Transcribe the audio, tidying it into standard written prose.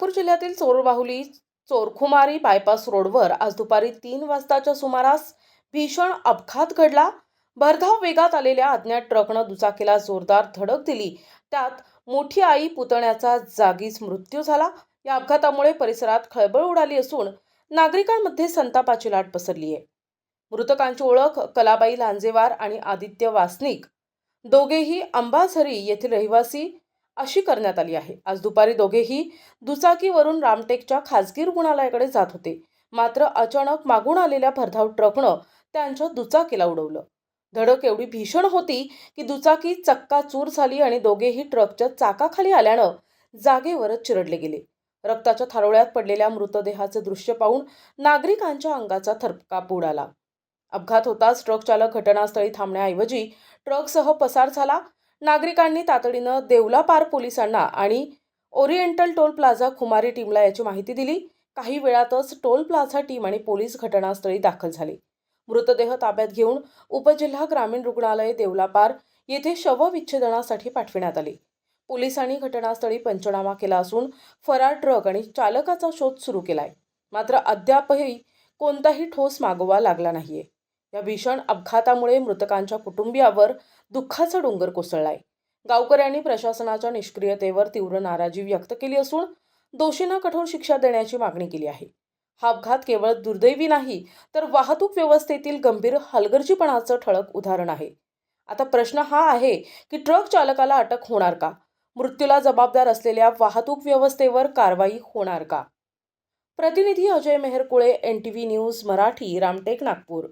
नागपूर जिल्ह्यातील चोरबाहुली चोरखुमारी बायपास रोडवर आज दुपारी 3 वाजताच्या सुमारास भीषण अपघात घडला. भरधाव वेगात आलेल्या अज्ञात ट्रकनं दुचाकीला जोरदार धडक दिली. त्यात मोठी आई पुतण्याचा जागीच मृत्यू झाला. या अपघातामुळे परिसरात खळबळ उडाली असून नागरिकांमध्ये संतापाची लाट पसरली आहे. मृतकांची ओळख कलाबाई लांजेवार आणि आदित्य वासनिक, दोघेही अंबाझरी येथील रहिवासी अशी करण्यात आली आहे. आज दुपारी दोघेही दुचाकीवरून रामटेकच्या खासगी रुग्णालयाकडे जात होते. मात्र अचानक मागून आलेल्या भरधाव ट्रकनं त्यांच्या दुचाकीला उडवलं. धडक एवढी भीषण होती की दुचाकी चक्काचूर झाली आणि दोघेही ट्रकच्या चाकाखाली आल्यानं जागेवरच चिरडले गेले. रक्ताच्या थारोळ्यात पडलेल्या मृतदेहाचे दृश्य पाहून नागरिकांच्या अंगाचा थरकाप उडाला. अपघात होताच ट्रक चालक घटनास्थळी थांबण्याऐवजी ट्रकसह पसार झाला. नागरिकांनी तातडीनं देवलापार पोलिसांना आणि ओरिएंटल टोल प्लाझा खुमारी टीमला याची माहिती दिली. काही वेळातच टोल प्लाझा टीम आणि पोलीस घटनास्थळी दाखल झाले. मृतदेह ताब्यात घेऊन उपजिल्हा ग्रामीण रुग्णालय देवलापार येथे शवविच्छेदनासाठी पाठविण्यात आले. पोलिसांनी घटनास्थळी पंचनामा केला असून फरार ट्रक आणि चालकाचा शोध सुरू केलाय. मात्र अद्यापही कोणताही ठोस मागोवा लागला नाहीये. या भीषण अपघातामुळे मृतकांच्या कुटुंबियावर दुःखाचा डोंगर कोसळलाय. गावकऱ्यांनी प्रशासनाच्या निष्क्रियतेवर तीव्र नाराजी व्यक्त केली असून दोषींना कठोर शिक्षा देण्याची मागणी केली आहे. हा अपघात केवळ दुर्दैवी नाही, तर वाहतूक व्यवस्थेतील गंभीर हलगर्जीपणाचं ठळक उदाहरण आहे. आता प्रश्न हा आहे की ट्रक चालकाला अटक होणार का? मृत्यूला जबाबदार असलेल्या वाहतूक व्यवस्थेवर कारवाई होणार का? प्रतिनिधी अजय मेहरकुळे, NTV न्यूज मराठी, रामटेक, नागपूर.